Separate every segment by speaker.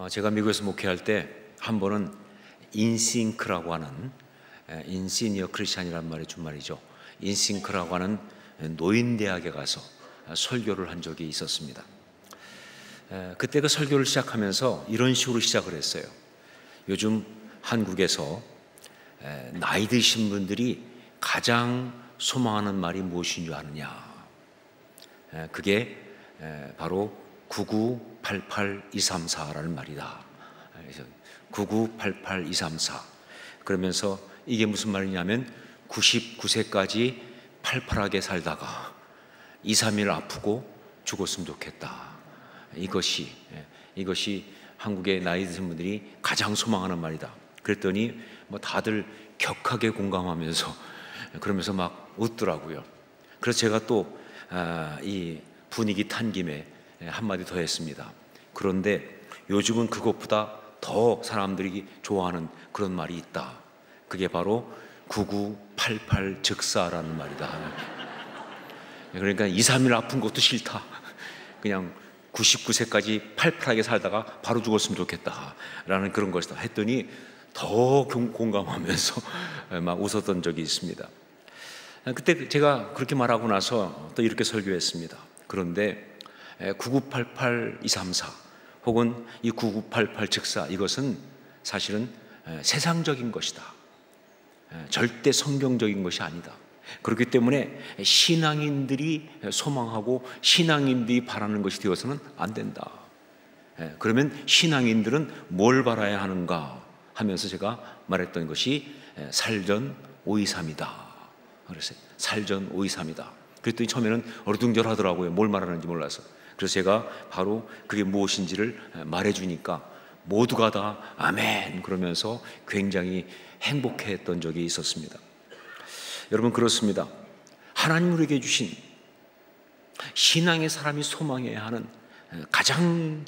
Speaker 1: 제가 미국에서 목회할 때 한 번은 인싱크라고 하는 인시니어 크리스찬이라는 말이 준말이죠. 인싱크라고 하는 노인대학에 가서 설교를 한 적이 있었습니다. 그때 그 설교를 시작하면서 이런 식으로 시작을 했어요. 요즘 한국에서 나이 드신 분들이 가장 소망하는 말이 무엇인 줄 아느냐? 그게 바로 9988234라는 말이다. 9988234. 그러면서 이게 무슨 말이냐면 99세까지 팔팔하게 살다가 2, 3일 아프고 죽었으면 좋겠다. 이것이 한국의 나이 드신 분들이 가장 소망하는 말이다. 그랬더니 뭐 다들 격하게 공감하면서 그러면서 막 웃더라고요. 그래서 제가 또 이 분위기 탄 김에 한마디 더 했습니다. 그런데 요즘은 그것보다 더 사람들이 좋아하는 그런 말이 있다. 그게 바로 9988 즉사라는 말이다. 그러니까 2, 3일 아픈 것도 싫다. 그냥 99세까지 팔팔하게 살다가 바로 죽었으면 좋겠다 라는 그런 것이다 했더니 더 공감하면서 막 웃었던 적이 있습니다. 그때 제가 그렇게 말하고 나서 또 이렇게 설교했습니다. 그런데 9988234 혹은 이 9988 즉사, 이것은 사실은 세상적인 것이다. 절대 성경적인 것이 아니다. 그렇기 때문에 신앙인들이 소망하고 신앙인들이 바라는 것이 되어서는 안 된다. 그러면 신앙인들은 뭘 바라야 하는가 하면서 제가 말했던 것이 살전 523이다. 그랬어요. 살전 523이다. 그랬더니 처음에는 어리둥절하더라고요. 뭘 말하는지 몰라서. 그래서 제가 바로 그게 무엇인지를 말해주니까 모두가 다 아멘 그러면서 굉장히 행복해했던 적이 있었습니다. 여러분, 그렇습니다. 하나님 우리에게 주신 신앙의 사람이 소망해야 하는 가장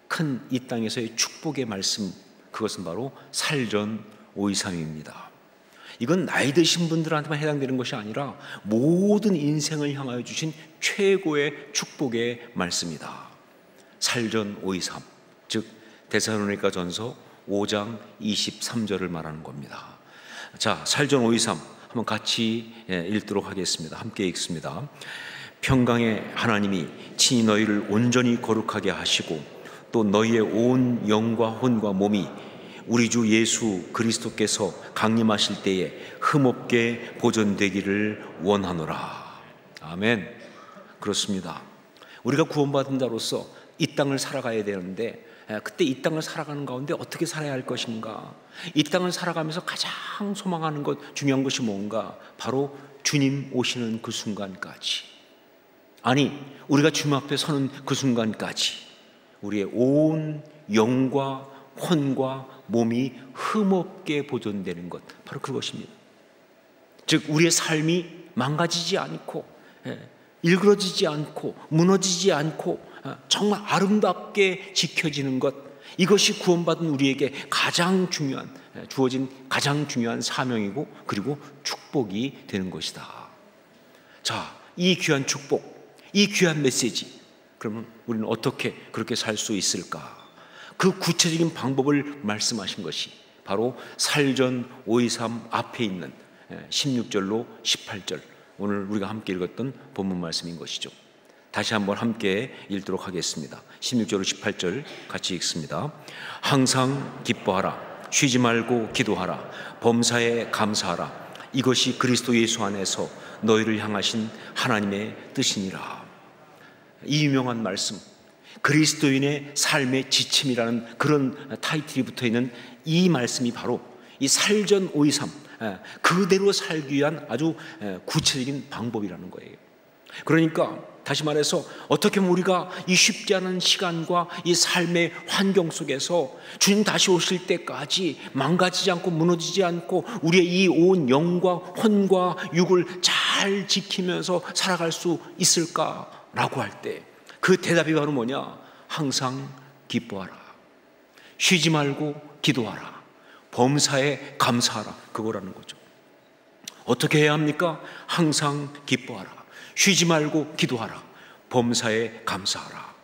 Speaker 1: 큰 이 땅에서의 축복의 말씀, 그것은 바로 살전 523입니다. 이건 나이 드신 분들한테만 해당되는 것이 아니라 모든 인생을 향하여 주신 최고의 축복의 말씀이다. 살전 523, 즉 데살로니가전서 5장 23절을 말하는 겁니다. 자, 살전 523 한번 같이 읽도록 하겠습니다. 함께 읽습니다. 평강의 하나님이 친히 너희를 온전히 거룩하게 하시고 또 너희의 온 영과 혼과 몸이 우리 주 예수 그리스도께서 강림하실 때에 흠없게 보존되기를 원하노라. 아멘. 그렇습니다. 우리가 구원받은 자로서 이 땅을 살아가야 되는데, 그때 이 땅을 살아가는 가운데 어떻게 살아야 할 것인가? 이 땅을 살아가면서 가장 소망하는 것, 중요한 것이 뭔가? 바로 주님 오시는 그 순간까지, 아니 우리가 주님 앞에 서는 그 순간까지 우리의 온 영과 혼과 몸이 흠없게 보존되는 것, 바로 그것입니다. 즉 우리의 삶이 망가지지 않고 일그러지지 않고 무너지지 않고 정말 아름답게 지켜지는 것, 이것이 구원받은 우리에게 가장 중요한, 주어진 가장 중요한 사명이고 그리고 축복이 되는 것이다. 자, 이 귀한 축복, 이 귀한 메시지, 그러면 우리는 어떻게 그렇게 살 수 있을까? 그 구체적인 방법을 말씀하신 것이 바로 살전 523 앞에 있는 16절로 18절, 오늘 우리가 함께 읽었던 본문 말씀인 것이죠. 다시 한번 함께 읽도록 하겠습니다. 16절로 18절 같이 읽습니다. 항상 기뻐하라. 쉬지 말고 기도하라. 범사에 감사하라. 이것이 그리스도 예수 안에서 너희를 향하신 하나님의 뜻이니라. 이 유명한 말씀, 그리스도인의 삶의 지침이라는 그런 타이틀이 붙어있는 이 말씀이 바로 이 살전 523, 그대로 살기 위한 아주 구체적인 방법이라는 거예요. 그러니까 다시 말해서 어떻게 하면 우리가 이 쉽지 않은 시간과 이 삶의 환경 속에서 주님 다시 오실 때까지 망가지지 않고 무너지지 않고 우리의 이 온 영과 혼과 육을 잘 지키면서 살아갈 수 있을까라고 할 때 그 대답이 바로 뭐냐? 항상 기뻐하라. 쉬지 말고 기도하라. 범사에 감사하라. 그거라는 거죠. 어떻게 해야 합니까? 항상 기뻐하라. 쉬지 말고 기도하라. 범사에 감사하라.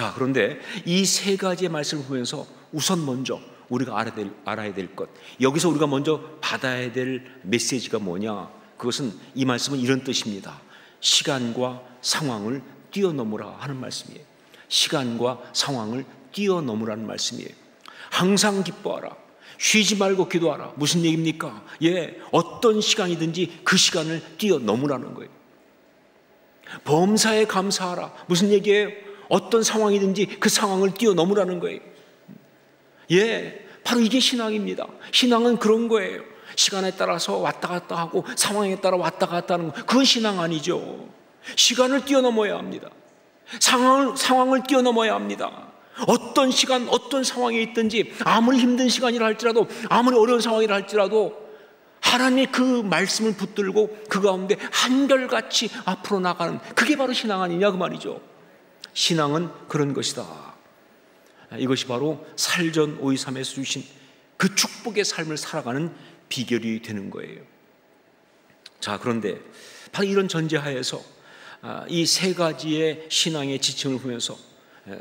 Speaker 1: 자, 그런데 이 세 가지의 말씀을 보면서 우선 먼저 우리가 알아야 될 것, 여기서 우리가 먼저 받아야 될 메시지가 뭐냐? 그것은, 이 말씀은 이런 뜻입니다. 시간과 상황을 뛰어넘으라 하는 말씀이에요. 시간과 상황을 뛰어넘으라는 말씀이에요. 항상 기뻐하라. 쉬지 말고 기도하라. 무슨 얘기입니까? 어떤 시간이든지 그 시간을 뛰어넘으라는 거예요. 범사에 감사하라. 무슨 얘기예요? 어떤 상황이든지 그 상황을 뛰어넘으라는 거예요. 바로 이게 신앙입니다. 신앙은 그런 거예요. 시간에 따라서 왔다 갔다 하고 상황에 따라 왔다 갔다 하는 거, 그건 신앙 아니죠. 시간을 뛰어넘어야 합니다. 상황을 뛰어넘어야 합니다. 어떤 시간, 어떤 상황에 있든지, 아무리 힘든 시간이라 할지라도, 아무리 어려운 상황이라 할지라도 하나님의 그 말씀을 붙들고 그 가운데 한결같이 앞으로 나가는, 그게 바로 신앙 아니냐 그 말이죠. 신앙은 그런 것이다. 이것이 바로 살전 523에서 주신 그 축복의 삶을 살아가는 비결이 되는 거예요. 자, 그런데 바로 이런 전제하에서 이 세 가지의 신앙의 지침을 보면서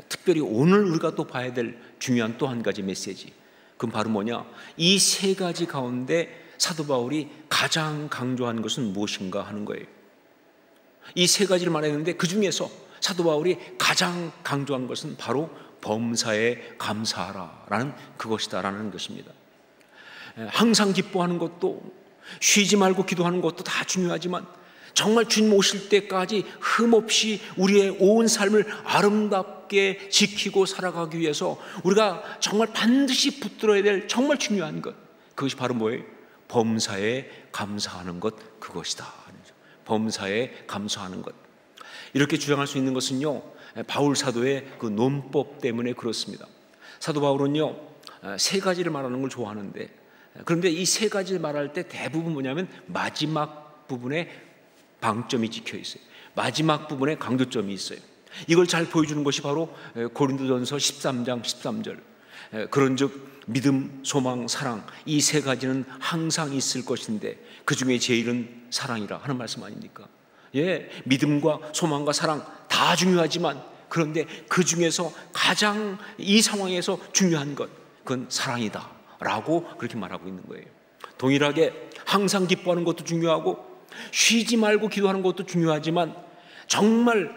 Speaker 1: 특별히 오늘 우리가 또 봐야 될 중요한 또 한 가지 메시지, 그건 바로 뭐냐? 이 세 가지 가운데 사도 바울이 가장 강조한 것은 무엇인가 하는 거예요. 이 세 가지를 말했는데 그 중에서 사도 바울이 가장 강조한 것은 바로 범사에 감사하라라는 그것이다라는 것입니다. 항상 기뻐하는 것도, 쉬지 말고 기도하는 것도 다 중요하지만, 정말 주님 오실 때까지 흠없이 우리의 온 삶을 아름답게 지키고 살아가기 위해서 우리가 정말 반드시 붙들어야 될 정말 중요한 것, 그것이 바로 뭐예요? 범사에 감사하는 것, 그것이다. 범사에 감사하는 것. 이렇게 주장할 수 있는 것은요, 바울 사도의 그 논법 때문에 그렇습니다. 사도 바울은요, 세 가지를 말하는 걸 좋아하는데, 그런데 이 세 가지를 말할 때 대부분 뭐냐면 마지막 부분에 방점이 찍혀 있어요. 마지막 부분에 강조점이 있어요. 이걸 잘 보여주는 것이 바로 고린도전서 13장 13절. 그런즉 믿음, 소망, 사랑, 이 세 가지는 항상 있을 것인데 그 중에 제일은 사랑이라 하는 말씀 아닙니까? 믿음과 소망과 사랑 다 중요하지만, 그런데 그 중에서 가장 이 상황에서 중요한 것, 그건 사랑이다 라고 그렇게 말하고 있는 거예요. 동일하게 항상 기뻐하는 것도 중요하고 쉬지 말고 기도하는 것도 중요하지만, 정말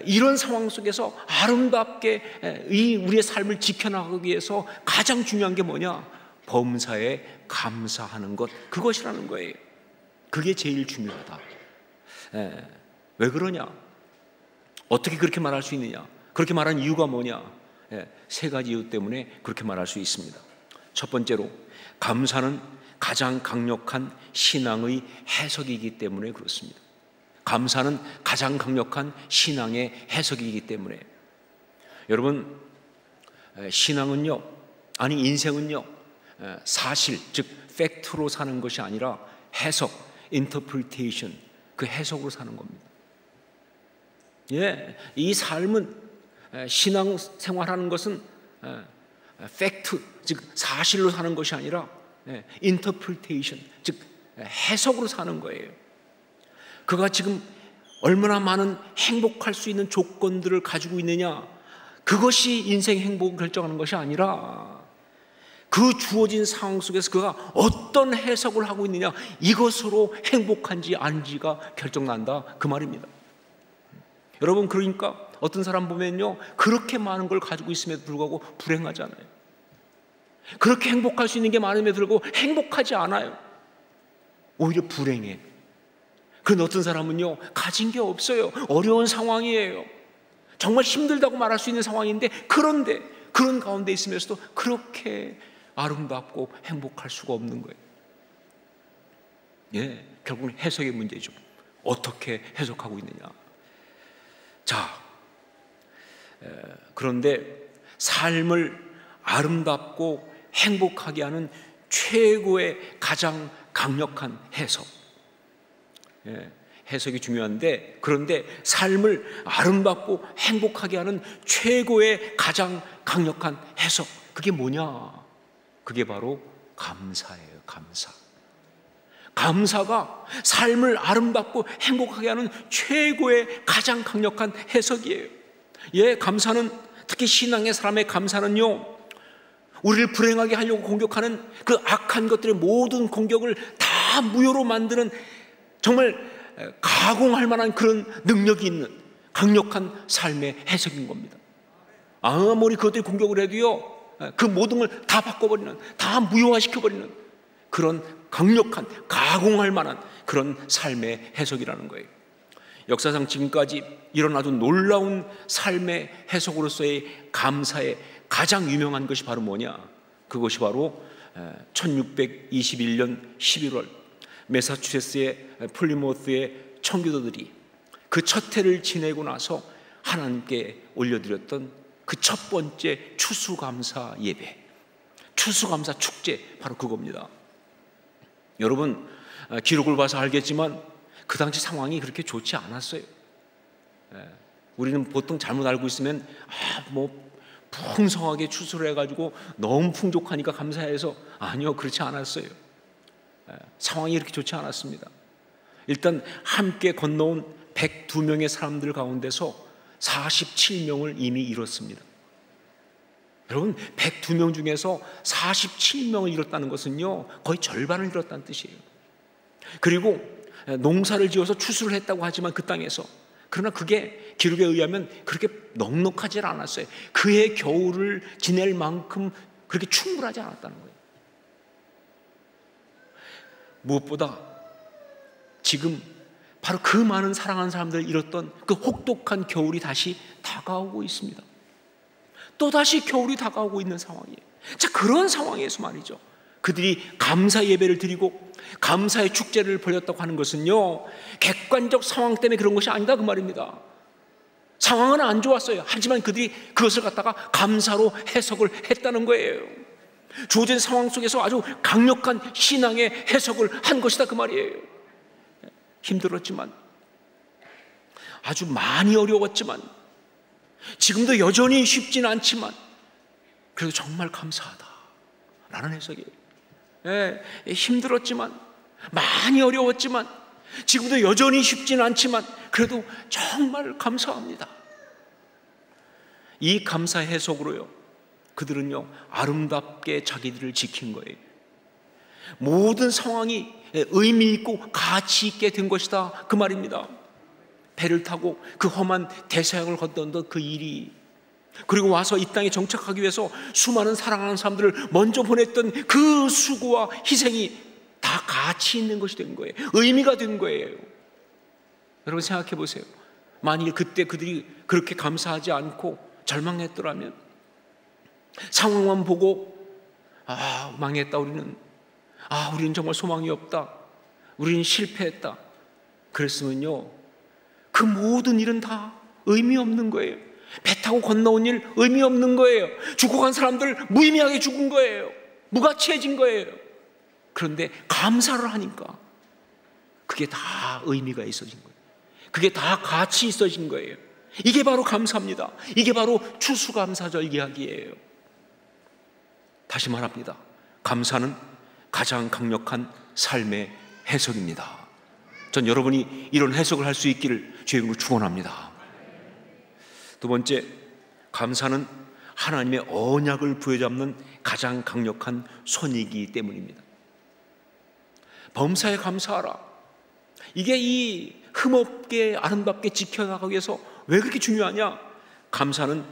Speaker 1: 이런 상황 속에서 아름답게 우리의 삶을 지켜나가기 위해서 가장 중요한 게 뭐냐? 범사에 감사하는 것, 그것이라는 거예요. 그게 제일 중요하다. 왜 그러냐? 어떻게 그렇게 말할 수 있느냐? 그렇게 말한 이유가 뭐냐? 세 가지 이유 때문에 그렇게 말할 수 있습니다. 첫 번째로, 감사는 가장 강력한 신앙의 해석이기 때문에 그렇습니다. 감사는 가장 강력한 신앙의 해석이기 때문에. 여러분, 신앙은요, 아니 인생은요, 사실, 즉 팩트로 사는 것이 아니라 해석, interpretation, 그 해석으로 사는 겁니다. 이 삶은, 신앙 생활하는 것은 팩트, 즉 사실로 사는 것이 아니라 interpretation, 즉 해석으로 사는 거예요. 그가 지금 얼마나 많은 행복할 수 있는 조건들을 가지고 있느냐, 그것이 인생 행복을 결정하는 것이 아니라 그 주어진 상황 속에서 그가 어떤 해석을 하고 있느냐, 이것으로 행복한지 아닌지가 결정난다, 그 말입니다. 여러분, 그러니까 어떤 사람 보면요, 그렇게 많은 걸 가지고 있음에도 불구하고 불행하잖아요. 그렇게 행복할 수 있는 게 많음에도 불구하고 행복하지 않아요. 오히려 불행해. 그런 어떤 사람은요, 가진 게 없어요. 어려운 상황이에요. 정말 힘들다고 말할 수 있는 상황인데, 그런데 그런 가운데 있으면서도 그렇게 아름답고 행복할 수가 없는 거예요. 결국은 해석의 문제죠. 어떻게 해석하고 있느냐. 자, 그런데 삶을 아름답고 행복하게 하는 최고의 가장 강력한 해석, 해석이 중요한데, 그런데 삶을 아름답고 행복하게 하는 최고의 가장 강력한 해석, 그게 뭐냐? 그게 바로 감사예요. 감사. 감사가 삶을 아름답고 행복하게 하는 최고의 가장 강력한 해석이에요. 감사는 특히 신앙의 사람의 감사는요, 우리를 불행하게 하려고 공격하는 그 악한 것들의 모든 공격을 다 무효로 만드는 정말 가공할 만한 그런 능력이 있는 강력한 삶의 해석인 겁니다. 아무리 그것들이 공격을 해도요, 그 모든 걸 다 바꿔버리는, 다 무효화시켜버리는 그런 강력한 가공할 만한 그런 삶의 해석이라는 거예요. 역사상 지금까지 이런 아주 놀라운 삶의 해석으로서의 감사의 가장 유명한 것이 바로 뭐냐? 그것이 바로 1621년 11월 매사추세츠의 플리모스의 청교도들이 그 첫 해를 지내고 나서 하나님께 올려드렸던 그 첫 번째 추수감사 예배, 추수감사 축제, 바로 그겁니다. 여러분, 기록을 봐서 알겠지만 그 당시 상황이 그렇게 좋지 않았어요. 우리는 보통 잘못 알고 있으면 풍성하게 추수를 해가지고 너무 풍족하니까 감사해서, 아니요, 그렇지 않았어요. 상황이 이렇게 좋지 않았습니다. 일단 함께 건너온 102명의 사람들 가운데서 47명을 이미 잃었습니다. 여러분, 102명 중에서 47명을 잃었다는 것은요, 거의 절반을 잃었다는 뜻이에요. 그리고 농사를 지어서 추수를 했다고 하지만 그 땅에서, 그러나 그게 기록에 의하면 그렇게 넉넉하지 않았어요. 그의 겨울을 지낼 만큼 그렇게 충분하지 않았다는 거예요. 무엇보다 지금 바로 그 많은 사랑하는 사람들을 잃었던 그 혹독한 겨울이 다시 다가오고 있습니다. 또다시 겨울이 다가오고 있는 상황이에요. 자, 그런 상황에서 말이죠, 그들이 감사 예배를 드리고 감사의 축제를 벌였다고 하는 것은요, 객관적 상황 때문에 그런 것이 아니다, 그 말입니다. 상황은 안 좋았어요. 하지만 그들이 그것을 갖다가 감사로 해석을 했다는 거예요. 주어진 상황 속에서 아주 강력한 신앙의 해석을 한 것이다, 그 말이에요. 힘들었지만, 아주 많이 어려웠지만, 지금도 여전히 쉽지는 않지만, 그래도 정말 감사하다 라는 해석이에요. 힘들었지만, 많이 어려웠지만, 지금도 여전히 쉽지는 않지만, 그래도 정말 감사합니다. 이 감사 해석으로요, 그들은요, 아름답게 자기들을 지킨 거예요. 모든 상황이 의미 있고 가치 있게 된 것이다, 그 말입니다. 배를 타고 그 험한 대서양을 건너던 그 일이, 그리고 와서 이 땅에 정착하기 위해서 수많은 사랑하는 사람들을 먼저 보냈던 그 수고와 희생이 다 가치 있는 것이 된 거예요. 의미가 된 거예요. 여러분 생각해 보세요. 만일 그때 그들이 그렇게 감사하지 않고 절망했더라면, 상황만 보고 망했다, 우리는 정말 소망이 없다, 우리는 실패했다, 그랬으면요, 그 모든 일은 다 의미 없는 거예요. 배 타고 건너온 일 의미 없는 거예요. 죽어간 사람들 무의미하게 죽은 거예요. 무가치해진 거예요. 그런데 감사를 하니까 그게 다 의미가 있어진 거예요. 그게 다 가치 있어진 거예요. 이게 바로 감사입니다. 이게 바로 추수감사절 이야기예요. 다시 말합니다. 감사는 가장 강력한 삶의 해석입니다. 전 여러분이 이런 해석을 할 수 있기를 주의 이름으로 축원합니다. 두 번째, 감사는 하나님의 언약을 부여잡는 가장 강력한 손이기 때문입니다. 범사에 감사하라. 이게 이 흠없게 아름답게 지켜나가기 위해서 왜 그렇게 중요하냐? 감사는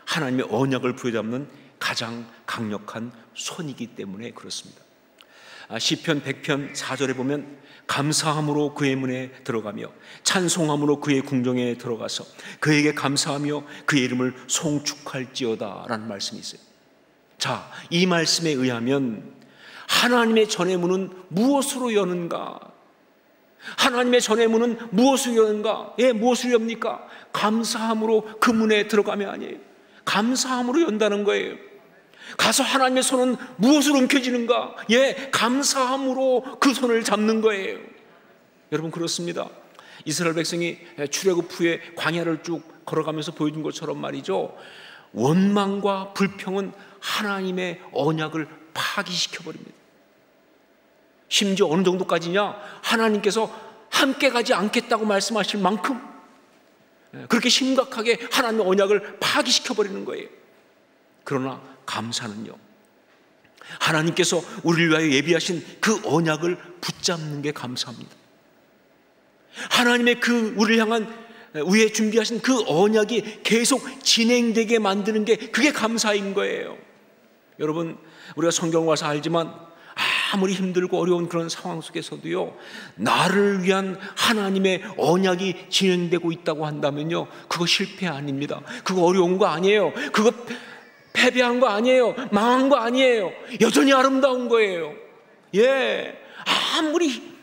Speaker 1: 하나님의 언약을 부여잡는 가장 강력한 손이기 때문에 그렇습니다. 시편 100편 4절에 보면 감사함으로 그의 문에 들어가며 찬송함으로 그의 궁정에 들어가서 그에게 감사하며 그의 이름을 송축할지어다 라는 말씀이 있어요. 자, 이 말씀에 의하면 하나님의 전의 문은 무엇으로 여는가? 하나님의 전의 문은 무엇으로 여는가? 무엇으로 엽니까? 감사함으로 그 문에 들어가면 아니에요. 감사함으로 연다는 거예요. 가서 하나님의 손은 무엇으로 움켜쥐는가? 감사함으로 그 손을 잡는 거예요. 여러분 그렇습니다. 이스라엘 백성이 출애굽 후에 광야를 쭉 걸어가면서 보여준 것처럼 말이죠, 원망과 불평은 하나님의 언약을 파기시켜버립니다. 심지어 어느 정도까지냐? 하나님께서 함께 가지 않겠다고 말씀하실 만큼 그렇게 심각하게 하나님의 언약을 파기시켜버리는 거예요. 그러나 감사는요, 하나님께서 우리를 위하여 예비하신 그 언약을 붙잡는 게 감사합니다. 하나님의 그 우리를 향한 위에 준비하신 그 언약이 계속 진행되게 만드는 게 그게 감사인 거예요. 여러분, 우리가 성경 와서 알지만 아무리 힘들고 어려운 그런 상황 속에서도요, 나를 위한 하나님의 언약이 진행되고 있다고 한다면요, 그거 실패 아닙니다. 그거 어려운 거 아니에요. 그거 패배한 거 아니에요. 망한 거 아니에요. 여전히 아름다운 거예요. 예, 아무리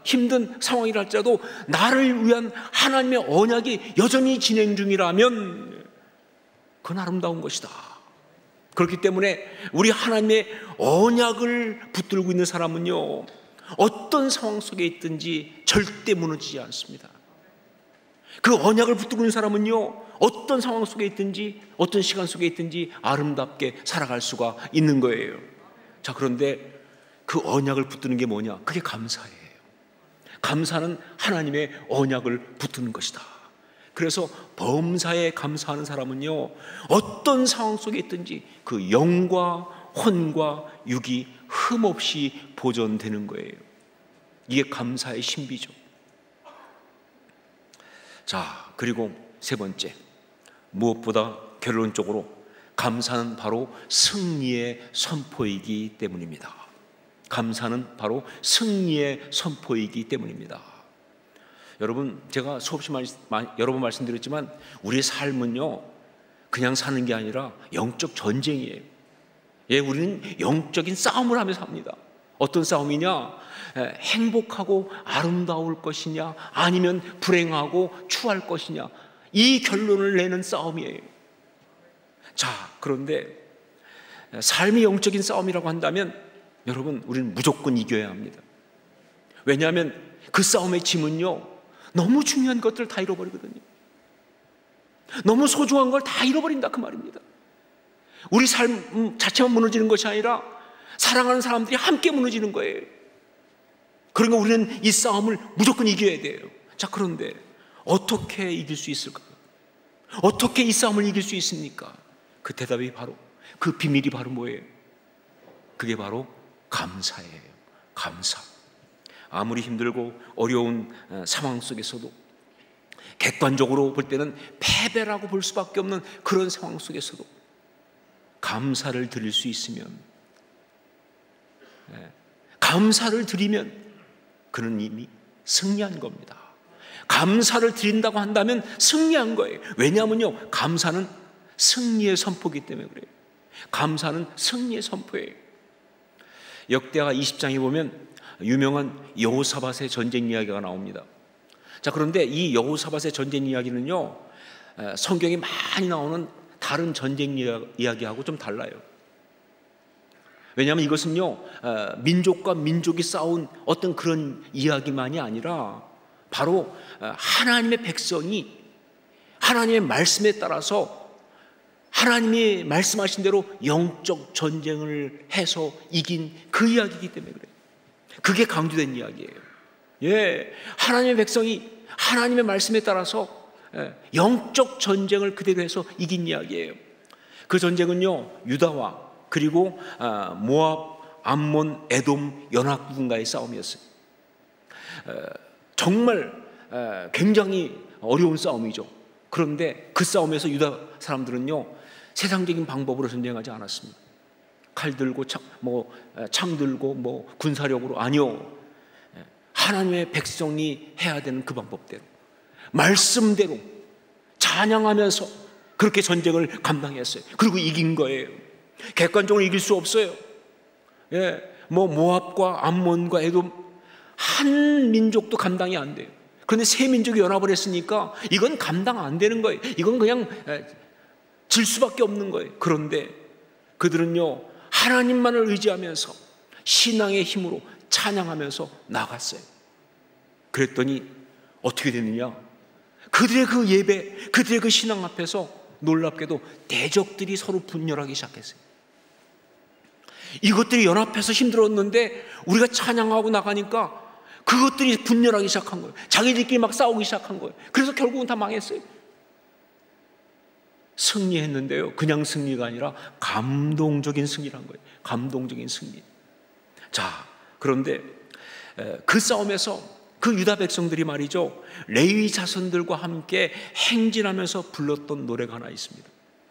Speaker 1: 힘든 상황이라 할지라도 나를 위한 하나님의 언약이 여전히 진행 중이라면 그건 아름다운 것이다. 그렇기 때문에 우리 하나님의 언약을 붙들고 있는 사람은요, 어떤 상황 속에 있든지 절대 무너지지 않습니다. 그 언약을 붙들고 있는 사람은요, 어떤 상황 속에 있든지 어떤 시간 속에 있든지 아름답게 살아갈 수가 있는 거예요. 자, 그런데 그 언약을 붙드는 게 뭐냐? 그게 감사예요. 감사는 하나님의 언약을 붙드는 것이다. 그래서 범사에 감사하는 사람은요, 어떤 상황 속에 있든지 그 영과 혼과 육이 흠없이 보존되는 거예요. 이게 감사의 신비죠. 자, 그리고 세 번째, 무엇보다 결론적으로 감사는 바로 승리의 선포이기 때문입니다. 감사는 바로 승리의 선포이기 때문입니다. 여러분, 제가 수없이 여러 번 말씀드렸지만 우리의 삶은요, 그냥 사는 게 아니라 영적 전쟁이에요. 예, 우리는 영적인 싸움을 하면서 삽니다. 어떤 싸움이냐? 행복하고 아름다울 것이냐, 아니면 불행하고 추할 것이냐, 이 결론을 내는 싸움이에요. 자, 그런데 삶이 영적인 싸움이라고 한다면 여러분, 우리는 무조건 이겨야 합니다. 왜냐하면 그 싸움의 짐은요, 너무 중요한 것들을 다 잃어버리거든요. 너무 소중한 걸 다 잃어버린다, 그 말입니다. 우리 삶 자체만 무너지는 것이 아니라 사랑하는 사람들이 함께 무너지는 거예요. 그러니까 우리는 이 싸움을 무조건 이겨야 돼요. 자, 그런데 어떻게 이길 수 있을까요? 어떻게 이 싸움을 이길 수 있습니까? 그 대답이 바로, 그 비밀이 바로 뭐예요? 그게 바로 감사예요. 감사. 아무리 힘들고 어려운 상황 속에서도, 객관적으로 볼 때는 패배라고 볼 수밖에 없는 그런 상황 속에서도 감사를 드릴 수 있으면, 감사를 드리면 그는 이미 승리한 겁니다. 감사를 드린다고 한다면 승리한 거예요. 왜냐하면요, 감사는 승리의 선포이기 때문에 그래요. 감사는 승리의 선포예요. 역대하 20장에 보면 유명한 여호사밧의 전쟁 이야기가 나옵니다. 자, 그런데 이 여호사밧의 전쟁 이야기는요, 성경에 많이 나오는 다른 전쟁 이야기하고 좀 달라요. 왜냐하면 이것은요, 민족과 민족이 싸운 어떤 그런 이야기만이 아니라 바로 하나님의 백성이 하나님의 말씀에 따라서 하나님이 말씀하신 대로 영적 전쟁을 해서 이긴 그 이야기이기 때문에 그래요. 그게 강조된 이야기예요. 예, 하나님의 백성이 하나님의 말씀에 따라서 영적 전쟁을 그대로 해서 이긴 이야기예요. 그 전쟁은요, 유다와 그리고 모압, 암몬, 에돔 연합군과의 싸움이었어요. 정말 굉장히 어려운 싸움이죠. 그런데 그 싸움에서 유다 사람들은요, 세상적인 방법으로 전쟁하지 않았습니다. 칼 들고 창 들고 군사력으로, 아니요, 하나님의 백성이 해야 되는 그 방법대로, 말씀대로 찬양하면서 그렇게 전쟁을 감당했어요. 그리고 이긴 거예요. 객관적으로 이길 수 없어요. 예, 모압과 암몬과 에돔 한 민족도 감당이 안 돼요. 그런데 세 민족이 연합을 했으니까 이건 감당 안 되는 거예요. 이건 그냥 질 수밖에 없는 거예요. 그런데 그들은요, 하나님만을 의지하면서 신앙의 힘으로 찬양하면서 나갔어요. 그랬더니 어떻게 됐느냐? 그들의 그 예배, 그들의 그 신앙 앞에서 놀랍게도 대적들이 서로 분열하기 시작했어요. 이것들이 연합해서 힘들었는데 우리가 찬양하고 나가니까 그것들이 분열하기 시작한 거예요. 자기들끼리 막 싸우기 시작한 거예요. 그래서 결국은 다 망했어요. 승리했는데요, 그냥 승리가 아니라 감동적인 승리란 거예요. 감동적인 승리. 자, 그런데 그 싸움에서 그 유다 백성들이 말이죠, 레위 자손들과 함께 행진하면서 불렀던 노래가 하나 있습니다.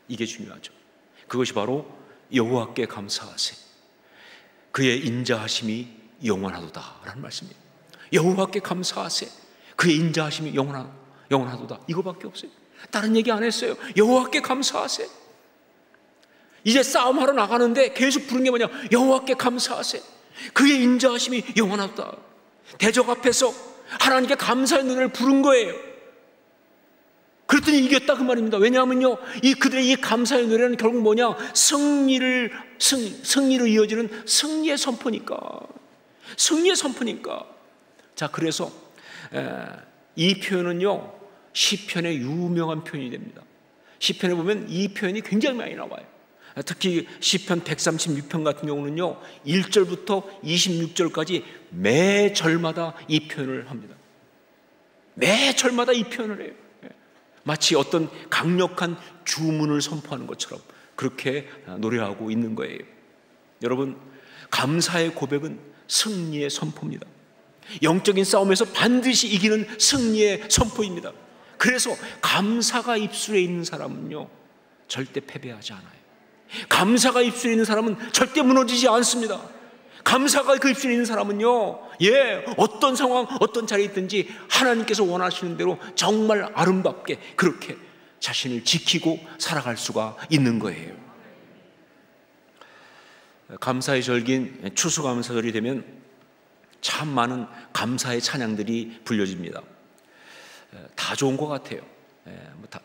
Speaker 1: 이게 중요하죠. 그것이 바로 여호와께 감사하세, 그의 인자하심이 영원하도다 라는 말씀이에요. 여호와께 감사하세, 그의 인자하심이 영원하도다. 이거밖에 없어요. 다른 얘기 안 했어요. 여호와께 감사하세. 이제 싸움하러 나가는데 계속 부른 게 뭐냐, 여호와께 감사하세, 그의 인자하심이 영원하도다. 대적 앞에서 하나님께 감사의 노래를 부른 거예요. 그랬더니 이겼다 그 말입니다. 왜냐하면요, 그들의 이 감사의 노래는 결국 뭐냐, 승리로 이어지는 승리의 선포니까. 승리의 선포니까. 자, 그래서 이 표현은요, 시편의 유명한 표현이 됩니다. 시편에 보면 이 표현이 굉장히 많이 나와요. 특히 시편 136편 같은 경우는요, 1절부터 26절까지 매 절마다 이 표현을 합니다. 매 절마다 이 표현을 해요. 마치 어떤 강력한 주문을 선포하는 것처럼 그렇게 노래하고 있는 거예요. 여러분, 감사의 고백은 승리의 선포입니다. 영적인 싸움에서 반드시 이기는 승리의 선포입니다. 그래서 감사가 입술에 있는 사람은요, 절대 패배하지 않아요. 감사가 입술에 있는 사람은 절대 무너지지 않습니다. 감사가 그 입술에 있는 사람은요, 어떤 상황, 어떤 자리에 있든지 하나님께서 원하시는 대로 정말 아름답게 그렇게 자신을 지키고 살아갈 수가 있는 거예요. 감사의 절기인 추수감사절이 되면 참 많은 감사의 찬양들이 불려집니다. 다 좋은 것 같아요.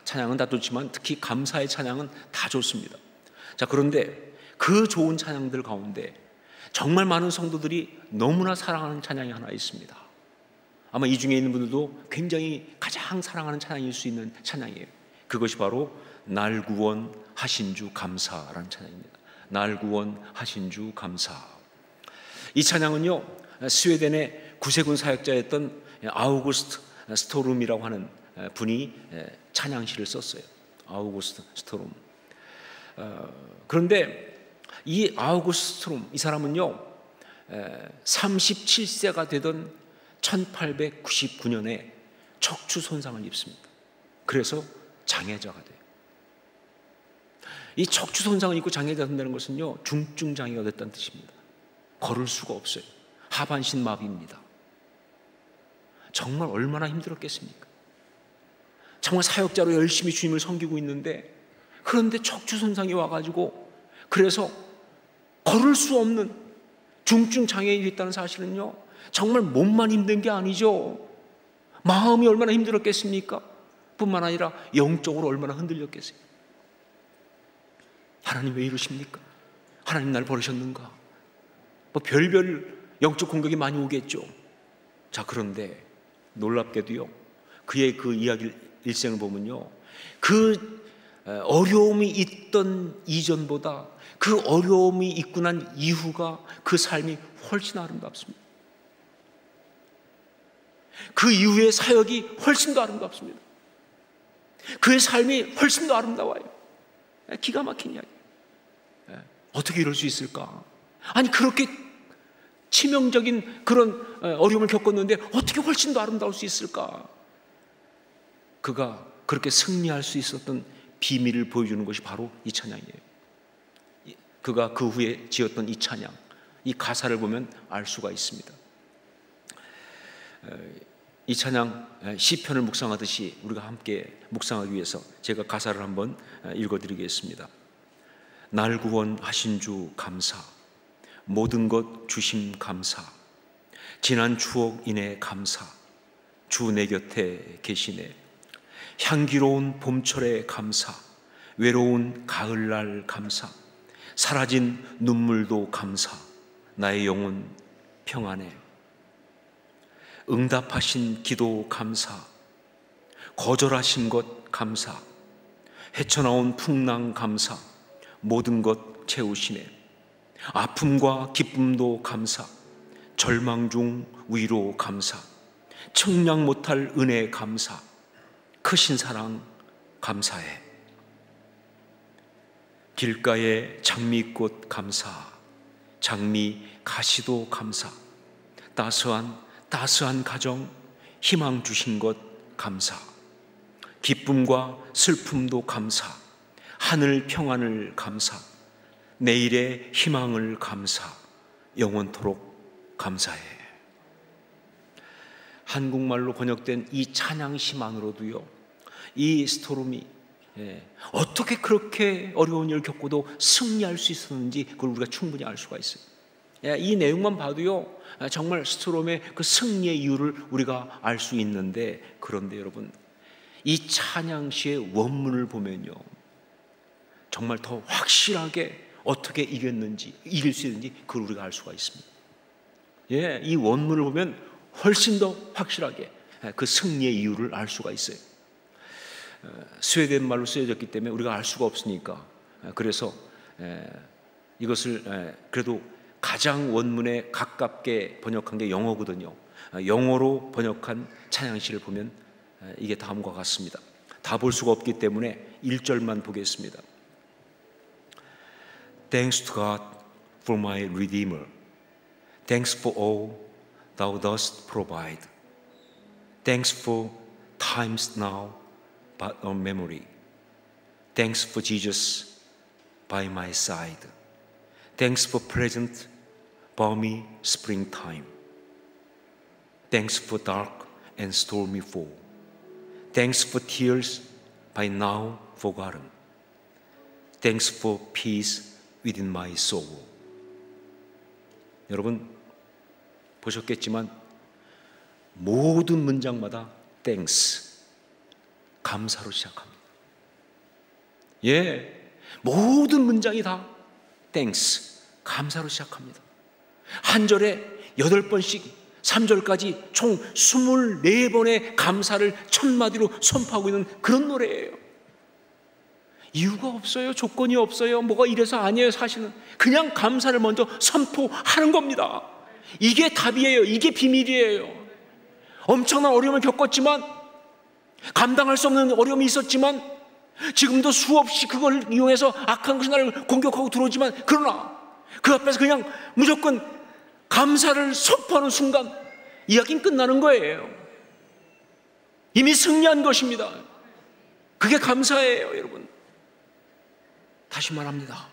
Speaker 1: 찬양은 다 좋지만 특히 감사의 찬양은 다 좋습니다. 자, 그런데 그 좋은 찬양들 가운데 정말 많은 성도들이 너무나 사랑하는 찬양이 하나 있습니다. 아마 이 중에 있는 분들도 굉장히 가장 사랑하는 찬양일 수 있는 찬양이에요. 그것이 바로 날 구원하신 주 감사라는 찬양입니다. 날 구원하신 주 감사. 이 찬양은요, 스웨덴의 구세군 사역자였던 아우구스트 스토룸이라고 하는 분이 찬양시를 썼어요. 아우구스트 스토룸. 그런데 이 아우구스트 스토룸, 이 사람은요, 37세가 되던 1899년에 척추 손상을 입습니다. 그래서 장애자가 돼요. 이 척추 손상을 입고 장애자가 된다는 것은요, 중증 장애가 됐다는 뜻입니다. 걸을 수가 없어요. 하반신 마비입니다. 정말 얼마나 힘들었겠습니까? 정말 사역자로 열심히 주님을 섬기고 있는데, 그런데 척추 손상이 와가지고 그래서 걸을 수 없는 중증 장애인이 됐다는 사실은요, 정말 몸만 힘든 게 아니죠. 마음이 얼마나 힘들었겠습니까? 뿐만 아니라 영적으로 얼마나 흔들렸겠어요. 하나님 왜 이러십니까? 하나님 날 버리셨는가? 뭐 별별 영적 공격이 많이 오겠죠. 자, 그런데 놀랍게도요, 그의 그 이야기를, 일생을 보면요, 그 어려움이 있던 이전보다 그 어려움이 있고 난 이후가 그 삶이 훨씬 아름답습니다. 그 이후의 사역이 훨씬 더 아름답습니다. 그의 삶이 훨씬 더 아름다워요. 기가 막힌 이야기. 어떻게 이럴 수 있을까? 아니, 그렇게 치명적인 그런 어려움을 겪었는데 어떻게 훨씬 더 아름다울 수 있을까? 그가 그렇게 승리할 수 있었던 비밀을 보여주는 것이 바로 이 찬양이에요. 그가 그 후에 지었던 이 찬양, 이 가사를 보면 알 수가 있습니다. 이 찬양 시편을 묵상하듯이 우리가 함께 묵상하기 위해서 제가 가사를 한번 읽어드리겠습니다. 날 구원하신 주 감사, 모든 것 주심 감사, 지난 추억 인해 감사, 주 내 곁에 계시네. 향기로운 봄철에 감사, 외로운 가을날 감사, 사라진 눈물도 감사, 나의 영혼 평안해. 응답하신 기도 감사, 거절하신 것 감사, 헤쳐나온 풍랑 감사, 모든 것 채우시네. 아픔과 기쁨도 감사, 절망 중 위로 감사, 측량 못할 은혜 감사, 크신 사랑 감사해. 길가의 장미꽃 감사, 장미 가시도 감사, 따스한 가정 희망 주신 것 감사, 기쁨과 슬픔도 감사, 하늘 평안을 감사, 내일의 희망을 감사, 영원토록 감사해. 한국말로 번역된 이 찬양시만으로도요, 이 스토롬이 어떻게 그렇게 어려운 일을 겪고도 승리할 수 있었는지 그걸 우리가 충분히 알 수가 있어요. 이 내용만 봐도요, 정말 스토롬의 그 승리의 이유를 우리가 알 수 있는데, 그런데 여러분, 이 찬양시의 원문을 보면요, 정말 더 확실하게 어떻게 이길 수 있는지 그걸 우리가 알 수가 있습니다. 이 원문을 보면 훨씬 더 확실하게 그 승리의 이유를 알 수가 있어요. 스웨덴 말로 쓰여졌기 때문에 우리가 알 수가 없으니까, 그래서 이것을 그래도 가장 원문에 가깝게 번역한 게 영어거든요. 영어로 번역한 찬양시를 보면 이게 다음과 같습니다. 다 볼 수가 없기 때문에 1절만 보겠습니다. Thanks to God for my Redeemer. Thanks for all thou dost provide. Thanks for times now but on memory. Thanks for Jesus by my side. Thanks for present balmy springtime. Thanks for dark and stormy fall. Thanks for tears by now forgotten. Thanks for peace within my soul. 여러분 보셨겠지만 모든 문장마다 thanks, 감사로 시작합니다. 모든 문장이 다 thanks, 감사로 시작합니다. 한 절에 8번씩 3절까지 총 24번의 감사를 첫마디로 선포하고 있는 그런 노래예요. 이유가 없어요. 조건이 없어요. 뭐가 이래서 아니에요. 사실은 그냥 감사를 먼저 선포하는 겁니다. 이게 답이에요. 이게 비밀이에요. 엄청난 어려움을 겪었지만, 감당할 수 없는 어려움이 있었지만, 지금도 수없이 그걸 이용해서 악한 것이 나를 공격하고 들어오지만, 그러나 그 앞에서 그냥 무조건 감사를 선포하는 순간 이야기는 끝나는 거예요. 이미 승리한 것입니다. 그게 감사예요, 여러분. 다시 말합니다.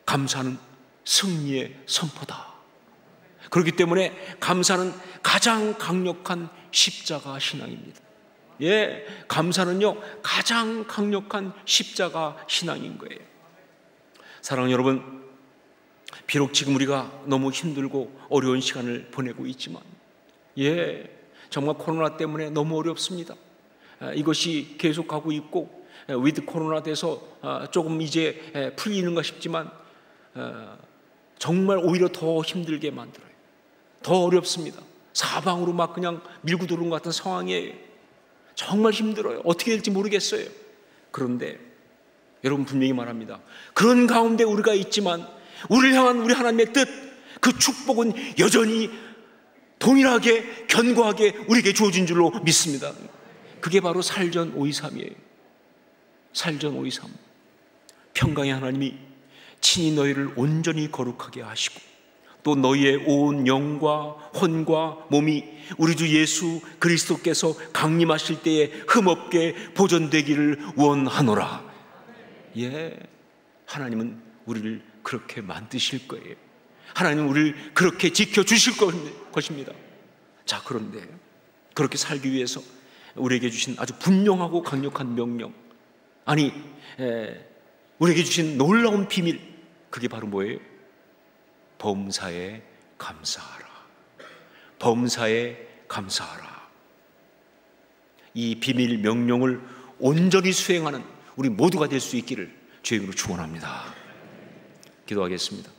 Speaker 1: 감사는 승리의 선포다. 그렇기 때문에 감사는 가장 강력한 십자가 신앙입니다. 감사는요, 가장 강력한 십자가 신앙인 거예요. 사랑하는 여러분, 비록 지금 우리가 너무 힘들고 어려운 시간을 보내고 있지만, 정말 코로나 때문에 너무 어렵습니다. 이것이 계속하고 있고 위드 코로나 돼서 조금 이제 풀리는가 싶지만 정말 오히려 더 힘들게 만들어요. 더 어렵습니다. 사방으로 막 그냥 밀고 들어오는 것 같은 상황이에요. 정말 힘들어요. 어떻게 될지 모르겠어요. 그런데 여러분 분명히 말합니다. 그런 가운데 우리가 있지만 우리를 향한 우리 하나님의 뜻, 그 축복은 여전히 동일하게 견고하게 우리에게 주어진 줄로 믿습니다. 그게 바로 살전 523이에요. 살전 523. 평강의 하나님이 친히 너희를 온전히 거룩하게 하시고 또 너희의 온 영과 혼과 몸이 우리 주 예수 그리스도께서 강림하실 때에 흠없게 보존되기를 원하노라. 하나님은 우리를 그렇게 만드실 거예요. 하나님은 우리를 그렇게 지켜주실 것입니다. 자, 그런데 그렇게 살기 위해서 우리에게 주신 아주 분명하고 강력한 명령, 아니 우리에게 주신 놀라운 비밀, 그게 바로 뭐예요? 범사에 감사하라. 범사에 감사하라. 이 비밀 명령을 온전히 수행하는 우리 모두가 될 수 있기를 주의 이름으로 축원합니다. 기도하겠습니다.